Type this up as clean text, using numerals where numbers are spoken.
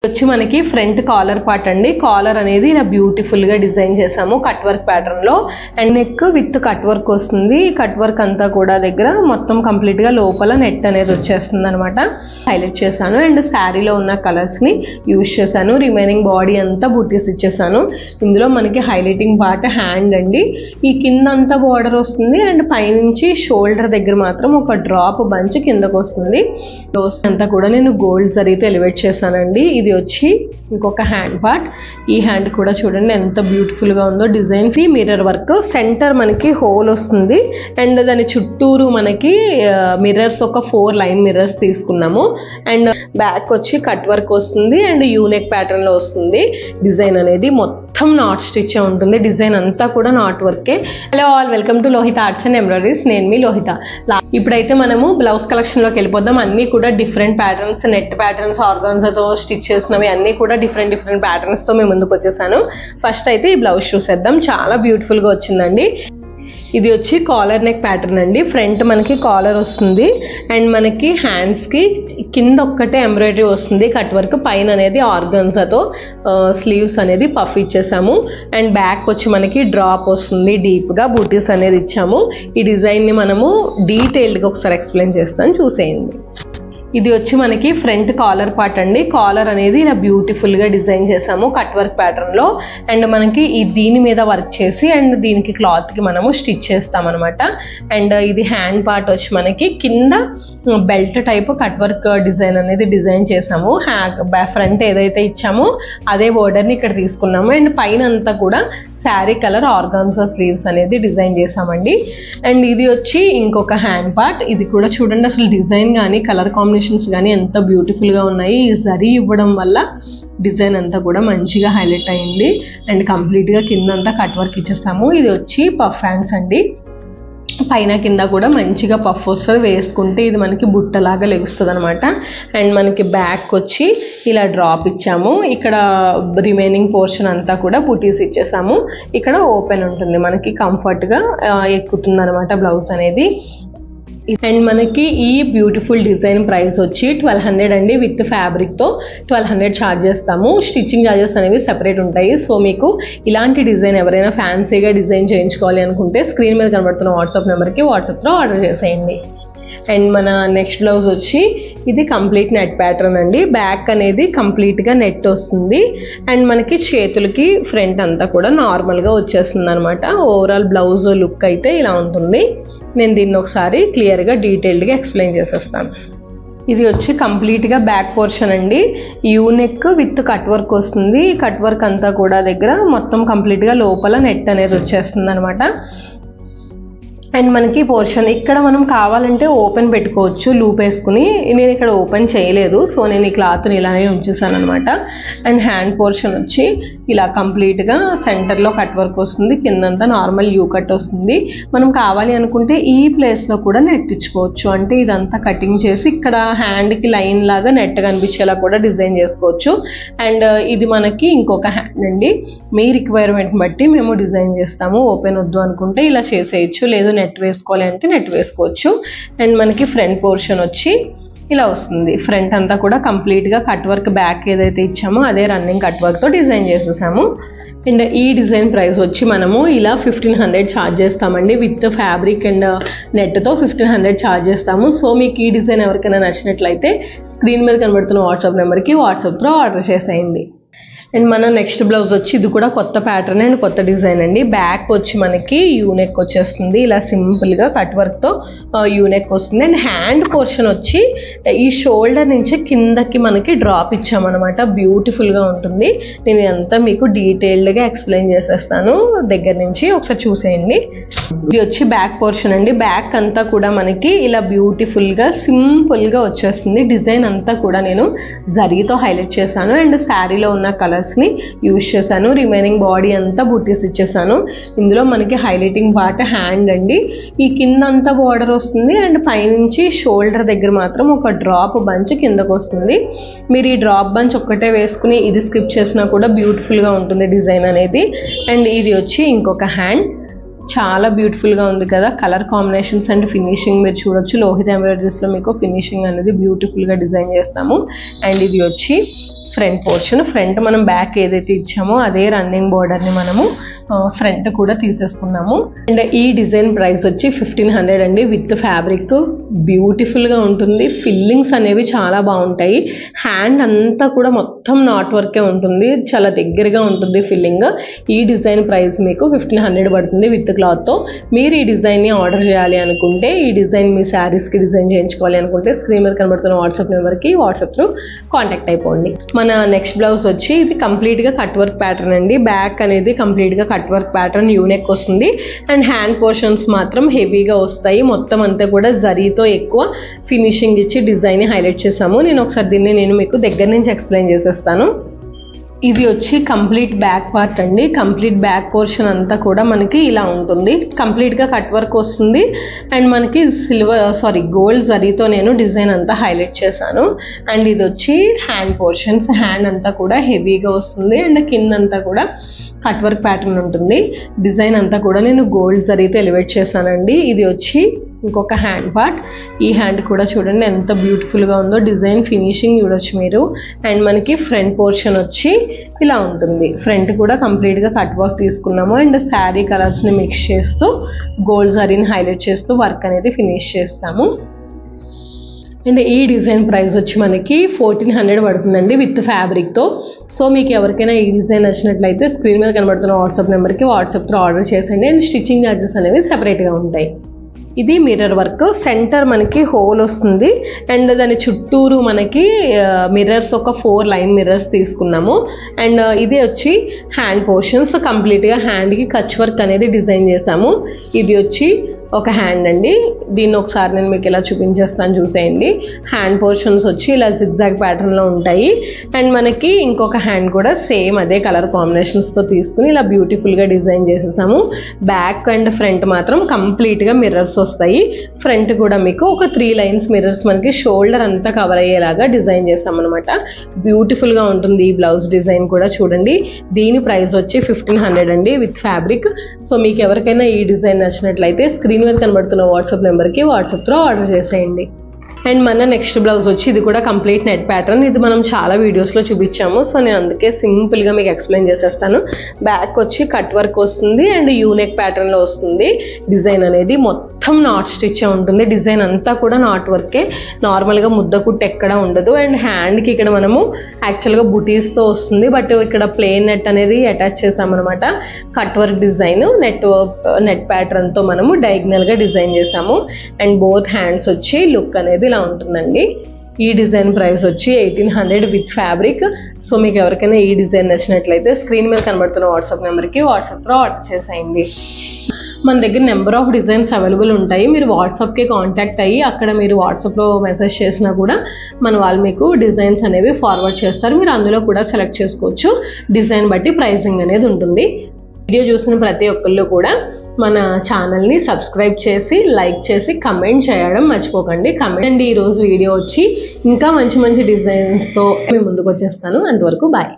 వచ్చి మనకి front caller part అండి. కాలర్ అనేది ఇలా బ్యూటిఫుల్ గా డిజైన్ చేసాము కట్ వర్క్ ప్యాటర్న్ లో. And neck with cut work వస్తుంది. కట్ వర్క్ అంతా కూడా దగ్గర మొత్తం కంప్లీట్ గా లోపల నెట్ అనేది వచ్చేస్తుంది అనమాట. హైలైట్ చేశాను అండ్ శారీలో ఉన్న కలర్స్ ని యూజ్ చేశాను. రిమైనింగ్ బాడీ అంతా బుటీస్ ఇచ్చేసాను. ఇందులో మనకి హైలైటింగ్ పార్ట్ హ్యాండ్ అండి. ఈ కింద అంతా బార్డర్ వస్తుంది అండ్ పైనుంచి షోల్డర్ దగ్గర మాత్రం ఒక డ్రాప్ బంచ్ కిందకు వస్తుంది. డోస్ అంతా కూడా నేను గోల్డ్ జరీతో ఎలివేట్ చేశానండి. ఇది వచ్చి ఇంకొక హ్యాండ్ పార్ట్. ఈ హ్యాండ్ కూడా చూడండి ఎంత బ్యూటిఫుల్ గా ఉందో. డిజైన్ కి మిర్రర్ వర్క్, సెంటర్ మనకి హోల్ వస్తుంది అండ్ దాని చుట్టూరు మనకి మిర్రర్స్ ఒక 4 లైన్ మిర్రర్స్ తీసుకున్నాము. అండ్ బ్యాక్ వచ్చి కట్ వర్క్ వస్తుంది అండ్ యూనెక్ ప్యాటర్న్ లో వస్తుంది. డిజైన్ అనేది మొత్తం నాట్ స్టిచ్ ఉంటుంది. డిజైన్ అంతా కూడా నాట్ వర్కే. Hello all, welcome to Lohitha arts and embroideries. నేను మీ లోహిత. ఇప్పుడైతే మనము బ్లౌజ్ కలెక్షన్ లోకి వెళ్ళిపోదాం. అన్ని కూడా డిఫరెంట్ ప్యాటర్న్స్, నెట్ ప్యాటర్న్స్, ఆర్గాన్జాతో స్టిచ్ చేసినవి అన్ని కూడా డిఫరెంట్ ప్యాటర్న్స్ తో మేము ముందుకు వచ్చేసాను. ఫస్ట్ అయితే ఈ బ్లౌజ్ చూసేద్దాం. చాలా బ్యూటిఫుల్ గా వచ్చిందండి. ఇది వచ్చి కాలర్ నెక్ ప్యాటర్న్ అండి. ఫ్రంట్ మనకి కాలర్ వస్తుంది అండ్ మనకి హ్యాండ్స్ కి కింద ఒక్కటే ఎంబ్రాయిడరీ వస్తుంది కట్ వర్క్. పైన అనేది ఆర్గాన్జాతో స్లీవ్స్ అనేది పఫ్ ఇచ్చేసాము. అండ్ బ్యాక్ వచ్చి మనకి డ్రాప్ వస్తుంది, డీప్ గా బూటీస్ అనేది ఇచ్చాము. ఈ డిజైన్ ని మనము డీటెయిల్డ్ గా ఒకసారి ఎక్స్ప్లెయిన్ చేస్తాను, చూసేయండి. ఇది వచ్చి మనకి ఫ్రంట్ కాలర్ పార్ట్ అండి. కాలర్ అనేది ఇలా బ్యూటిఫుల్ గా డిజైన్ చేసాము కట్ వర్క్ ప్యాటర్న్ లో. అండ్ మనకి దీని మీద వర్క్ చేసి అండ్ దీనికి క్లాత్ కి మనము స్టిచ్ చేస్తాం అనమాట. అండ్ ఇది హ్యాండ్ పార్ట్ వచ్చి మనకి కింద belt type cut work design అనేది డిజైన్ చేసాము. ఫ్రంట్ ఏదైతే ఇచ్చామో అదే బోర్డర్ ని ఇక్కడ తీసుకున్నాము. అండ్ పైన అంతా కూడా శారీ కలర్ ఆర్గాన్జా స్లీవ్స్ అనేది డిజైన్ చేసామండి. అండ్ ఇది వచ్చి ఇంకొక హ్యాండ్ పార్ట్. ఇది కూడా చూడండి అసలు డిజైన్ కానీ కలర్ కాంబినేషన్స్ కానీ ఎంత బ్యూటిఫుల్ గా ఉన్నాయి. ఈ జరీ ఇవ్వడం వల్ల డిజైన్ అంతా కూడా మంచిగా హైలైట్ అయింది. అండ్ కంప్లీట్ గా కింద అంతా కట్ వర్క్ ఇచ్చేస్తాము. ఇది వచ్చి పఫ్ హ్యాండ్స్ అండి. పైన కింద కూడా మంచిగా పఫ్ వస్తుంది. వేసుకుంటే ఇది మనకి బుట్టలాగా లెగుస్తుంది అనమాట. అండ్ మనకి బ్యాక్ వచ్చి ఇలా డ్రాప్ ఇచ్చాము. ఇక్కడ రిమైనింగ్ పోర్షన్ అంతా కూడా బుటీస్ ఇచ్చేసాము. ఇక్కడ ఓపెన్ ఉంటుంది, మనకి కంఫర్ట్ గా ఎక్కుతుంది అనమాట బ్లౌజ్ అనేది. అండ్ మనకి ఈ బ్యూటిఫుల్ డిజైన్ ప్రైస్ వచ్చి 1200 అండి. విత్ ఫ్యాబ్రిక్ తో 1200 ఛార్జ్ చేస్తాము. స్టిచ్చింగ్ ఛార్జెస్ అనేవి సెపరేట్ ఉంటాయి. సో మీకు ఇలాంటి డిజైన్ ఎవరైనా ఫ్యాన్సీగా డిజైన్ చేయించుకోవాలి అనుకుంటే స్క్రీన్ మీద కనబడుతున్న వాట్సాప్ నెంబర్కి వాట్సాప్లో ఆర్డర్ చేసేయండి. అండ్ మన నెక్స్ట్ బ్లౌజ్ వచ్చి ఇది కంప్లీట్ నెట్ ప్యాటర్న్ అండి. బ్యాక్ అనేది కంప్లీట్ గా నెట్ వస్తుంది అండ్ మనకి చేతులకి ఫ్రంట్ అంతా కూడా నార్మల్ గా వచ్చేస్తుంది అనమాట. ఓవరాల్ బ్లౌజ్ లుక్ అయితే ఇలా ఉంటుంది. నేను దీన్ని ఒకసారి క్లియర్గా డీటెయిల్డ్గా ఎక్స్ప్లెయిన్ చేసేస్తాను. ఇది వచ్చి కంప్లీట్గా బ్యాక్ పోర్షన్ అండి. యూనెక్ విత్ కట్ వర్క్ వస్తుంది. కట్ వర్క్ అంతా కూడా దగ్గర మొత్తం కంప్లీట్గా లోపల నెట్ అనేది వచ్చేస్తుంది అనమాట. అండ్ మనకి పోర్షన్ ఇక్కడ మనం కావాలంటే ఓపెన్ పెట్టుకోవచ్చు లూప్ వేసుకుని. నేను ఇక్కడ ఓపెన్ చేయలేదు, సో నేను ఈ క్లాత్ని ఇలానే ఉంచేసాను అనమాట. అండ్ హ్యాండ్ పోర్షన్ వచ్చి ఇలా కంప్లీట్గా సెంటర్లో కట్ వర్క్ వస్తుంది. కిందంతా నార్మల్ యూ కట్ వస్తుంది. మనం కావాలి అనుకుంటే ఈ ప్లేస్లో కూడా నెట్ ఇచ్చుకోవచ్చు. అంటే ఇదంతా కటింగ్ చేసి ఇక్కడ హ్యాండ్కి లైన్ లాగా నెట్ కనిపించేలా కూడా డిజైన్ చేసుకోవచ్చు. అండ్ ఇది మనకి ఇంకొక హ్యాండ్ అండి. మీ రిక్వైర్మెంట్ బట్టి మేము డిజైన్ చేస్తాము. ఓపెన్ వద్దు అనుకుంటే ఇలా చేసేయచ్చు, లేదు నెట్ వేసుకోవాలి అంటే నెట్ వేసుకోవచ్చు. అండ్ మనకి ఫ్రంట్ పోర్షన్ వచ్చి ఇలా వస్తుంది. ఫ్రంట్ అంతా కూడా కంప్లీట్గా కట్ వర్క్, బ్యాక్ ఏదైతే ఇచ్చామో అదే రన్నింగ్ కట్ వర్క్తో డిజైన్ చేసేసాము. అండ్ ఈ డిజైన్ ప్రైస్ వచ్చి మనము ఇలా 1500 ఛార్జ్ చేస్తామండి. విత్ ఫ్యాబ్రిక్ అండ్ నెట్తో 1500 ఛార్జ్ చేస్తాము. సో మీకు ఈ డిజైన్ ఎవరికైనా నచ్చినట్లయితే స్క్రీన్ మీద కనబడుతున్న వాట్సాప్ నెంబర్కి వాట్సాప్లో ఆర్డర్ చేసేయండి. అండ్ మన నెక్స్ట్ బ్లౌజ్ వచ్చి ఇది కూడా కొత్త ప్యాటర్న్ అండ్ కొత్త డిజైన్ అండి. బ్యాక్ వచ్చి మనకి యూనెక్ వచ్చేస్తుంది. ఇలా సింపుల్గా కట్ వర్క్తో యూనెక్ వస్తుంది. అండ్ హ్యాండ్ పోర్షన్ వచ్చి ఈ షోల్డర్ నుంచి కిందకి మనకి డ్రాప్ ఇచ్చామన్నమాట. బ్యూటిఫుల్గా ఉంటుంది. నేను ఇదంతా మీకు డీటెయిల్డ్గా ఎక్స్ప్లెయిన్ చేసేస్తాను దగ్గర నుంచి, ఒకసారి చూసేయండి. ఇది వచ్చి బ్యాక్ పోర్షన్ అండి. బ్యాక్ అంతా కూడా మనకి ఇలా బ్యూటిఫుల్గా సింపుల్గా వచ్చేస్తుంది. డిజైన్ అంతా కూడా నేను జరీతో హైలైట్ చేశాను అండ్ శారీలో ఉన్న కలర్ ని యూజ్ చేశాను. రిమైనింగ్ బాడీ అంతా బూటీస్ ఇచ్చేసాను. ఇందులో మనకి హైలైటింగ్ పార్ట్ హ్యాండ్ అండి. ఈ కింద అంతా బార్డర్ వస్తుంది అండ్ పైనుంచి షోల్డర్ దగ్గర మాత్రం ఒక డ్రాప్ బంచ్ కిందకు వస్తుంది. మీరు ఈ డ్రాప్ బంచ్ ఒక్కటే వేసుకుని ఇది స్కిప్ చేసినా కూడా బ్యూటిఫుల్ గా ఉంటుంది డిజైన్ అనేది. అండ్ ఇది వచ్చి ఇంకొక హ్యాండ్. చాలా బ్యూటిఫుల్గా ఉంది కదా. కలర్ కాంబినేషన్స్ అండ్ ఫినిషింగ్ మీరు చూడొచ్చు. లోహిత ఎంబ్రాయిడరీస్లో మీకు ఫినిషింగ్ అనేది బ్యూటిఫుల్గా డిజైన్ చేస్తాము. అండ్ ఇది వచ్చి ఫ్రంట్ పోర్షన్. ఫ్రంట్ మనం బ్యాక్ ఏదైతే ఇచ్చామో అదే రన్నింగ్ బోర్డర్ని మనము ఫ్రంట్ కూడా తీసేసుకున్నాము. అండ్ ఈ డిజైన్ ప్రైస్ వచ్చి 1500 అండి. విత్ ఫ్యాబ్రిక్ బ్యూటిఫుల్గా ఉంటుంది. ఫిల్లింగ్స్ అనేవి చాలా బాగుంటాయి. హ్యాండ్ అంతా కూడా మొత్తం నాట్ వర్కే ఉంటుంది, చాలా దగ్గరగా ఉంటుంది ఫిల్లింగ్. ఈ డిజైన్ ప్రైస్ మీకు 1500 పడుతుంది విత్ క్లాత్తో. మీరు ఈ డిజైన్ని ఆర్డర్ చేయాలి అనుకుంటే, ఈ డిజైన్ మీ శారీస్కి డిజైన్ చేయించుకోవాలి అనుకుంటే స్క్రీన్ మీద కనబడుతున్న వాట్సాప్ నెంబర్కి వాట్సాప్ త్రూ కాంటాక్ట్ అయిపోండి. మన నెక్స్ట్ బ్లౌజ్ వచ్చి ఇది కంప్లీట్గా కట్ వర్క్ ప్యాటర్న్ అండి. బ్యాక్ అనేది కంప్లీట్గా కట్ వర్క్ ప్యాటర్న్ యూనెక్ వస్తుంది. అండ్ హ్యాండ్ పోర్షన్స్ మాత్రం హెవీగా వస్తాయి. మొత్తం అంతా కూడా జరీతో ఎక్కువ ఫినిషింగ్ ఇచ్చి డిజైన్ హైలైట్ చేసాము. నేను ఒకసారి దీన్ని మీకు దగ్గర నుంచి ఎక్స్ప్లెయిన్ చేసేస్తాను. ఇది వచ్చి కంప్లీట్ బ్యాక్ పార్ట్ అండి. కంప్లీట్ బ్యాక్ పోర్షన్ అంతా కూడా మనకి ఇలా ఉంటుంది. కంప్లీట్గా కట్ వర్క్ వస్తుంది. అండ్ మనకి గోల్డ్ జరీతో నేను డిజైన్ అంతా హైలైట్ చేశాను. అండ్ ఇది వచ్చి హ్యాండ్ పోర్షన్స్. హ్యాండ్ అంతా కూడా హెవీగా వస్తుంది. అండ్ కింద అంతా కూడా కట్ వర్క్ ప్యాటర్న్ ఉంటుంది. డిజైన్ అంతా కూడా నేను గోల్డ్ జరీతో ఎలివేట్ చేశానండి. ఇది వచ్చి ఇంకొక హ్యాండ్ పార్ట్. ఈ హ్యాండ్ కూడా చూడండి ఎంత బ్యూటిఫుల్గా ఉందో. డిజైన్ ఫినిషింగ్ చూడొచ్చు మీరు. అండ్ మనకి ఫ్రంట్ పోర్షన్ వచ్చి ఇలా ఉంటుంది. ఫ్రంట్ కూడా కంప్లీట్గా కట్ వర్క్ తీసుకున్నాము. అండ్ శారీ కలర్స్ని మిక్స్ చేస్తూ గోల్డ్ జరీని హైలైట్ చేస్తూ వర్క్ అనేది ఫినిష్ చేస్తాము. అండ్ ఈ డిజైన్ ప్రైస్ వచ్చి మనకి 1400 పడుతుందండి విత్ ఫ్యాబ్రిక్తో. సో మీకు ఎవరికైనా ఈ డిజైన్ నచ్చినట్లయితే స్క్రీన్ మీద కనబడుతున్న వాట్సాప్ నెంబర్కి వాట్సాప్ త్రూ ఆర్డర్ చేసండి. అండ్ స్టిచ్చింగ్ ఛార్జెస్ అనేవి సెపరేట్గా ఉంటాయి. ఇది మిర్రర్ వర్క్. సెంటర్ మనకి హోల్ వస్తుంది. అండ్ దాని చుట్టూరు మనకి మిర్రర్స్ ఒక 4 లైన్ మిర్రర్స్ తీసుకున్నాము. అండ్ ఇది వచ్చి హ్యాండ్ పోర్షన్స్. కంప్లీట్గా హ్యాండ్కి కచ్ వర్క్ అనేది డిజైన్ చేసాము. ఇది వచ్చి ఒక హ్యాండ్ అండి. దీన్ని ఒకసారి నేను మీకు ఇలా చూపించేస్తాను, చూసేయండి. హ్యాండ్ పోర్షన్స్ వచ్చి ఇలా జిగ్జాగ్ ప్యాటర్న్లో ఉంటాయి. అండ్ మనకి ఇంకొక హ్యాండ్ కూడా సేమ్ అదే కలర్ కాంబినేషన్స్తో తీసుకుని ఇలా బ్యూటిఫుల్గా డిజైన్ చేసేసాము. బ్యాక్ అండ్ ఫ్రంట్ మాత్రం కంప్లీట్గా మిర్రర్స్ వస్తాయి. ఫ్రంట్ కూడా మీకు ఒక 3 లైన్స్ మిర్రర్స్ మనకి షోల్డర్ అంతా కవర్ అయ్యేలాగా డిజైన్ చేసామన్నమాట. బ్యూటిఫుల్గా ఉంటుంది ఈ బ్లౌజ్ డిజైన్ కూడా చూడండి. దీని ప్రైస్ వచ్చి 1500 అండి విత్ ఫ్యాబ్రిక్. సో మీకు ఎవరికైనా ఈ డిజైన్ నచ్చినట్లయితే స్క్రీన్ మీద కనబడుతున్న వాట్సాప్ నెంబర్కి వాట్సాప్ త్రూ ఆర్డర్ చేసేయండి. అండ్ మన నెక్స్ట్ బ్లౌజ్ వచ్చి ఇది కూడా కంప్లీట్ నెట్ ప్యాటర్న్. ఇది మనం చాలా వీడియోస్లో చూపించాము. సో నేను అందుకే సింపుల్గా మీకు ఎక్స్ప్లెయిన్ చేసేస్తాను. బ్యాక్ వచ్చి కట్ వర్క్ వస్తుంది. అండ్ యూనెక్ ప్యాటర్న్లో వస్తుంది. డిజైన్ అనేది మొత్తం నాట్ స్టిచ్ ఉంటుంది. డిజైన్ అంతా కూడా నాట్ వర్కే. నార్మల్గా ముద్ద కుట్టు ఎక్కడ ఉండదు. అండ్ హ్యాండ్కి ఇక్కడ మనము యాక్చువల్గా బుటీస్తో వస్తుంది. బట్ ఇక్కడ ప్లెయిన్ నెట్ అనేది అటాచ్ చేసామన్నమాట. కట్ వర్క్ డిజైన్ నెట్ ప్యాటర్న్తో మనము డయాగ్నల్గా డిజైన్ చేసాము. అండ్ బోత్ హ్యాండ్స్ వచ్చి లుక్ అనేది ఇలా ఉంటుందండి. ఈ డిజైన్ ప్రైస్ వచ్చి 1800 విత్ ఫ్యాబ్రిక్. సో మీకు ఎవరికైనా ఈ డిజైన్ నచ్చినట్లయితే స్క్రీన్ మీద కనబడుతున్న వాట్సాప్ నెంబర్కి వాట్సాప్లో ఆర్డర్ చేసేయండి. మన దగ్గర నెంబర్ ఆఫ్ డిజైన్స్ అవైలబుల్ ఉంటాయి. మీరు వాట్సాప్కి కాంటాక్ట్ అయ్యి అక్కడ మీరు వాట్సాప్లో మెసేజ్ చేసినా కూడా మన వాళ్ళు మీకు డిజైన్స్ అనేవి ఫార్వర్డ్ చేస్తారు. మీరు అందులో కూడా సెలెక్ట్ చేసుకోవచ్చు. డిజైన్ బట్టి ప్రైసింగ్ అనేది ఉంటుంది. వీడియో చూసిన ప్రతి ఒక్కళ్ళు కూడా మన ఛానల్ని సబ్స్క్రైబ్ చేసి లైక్ చేసి కమెంట్ చేయడం మర్చిపోకండి. కమెంట్ అండి. ఈరోజు వీడియో వచ్చి ఇంకా మంచి మంచి డిజైన్స్తో మేము ముందుకు వచ్చేస్తాను. అంతవరకు బాయ్.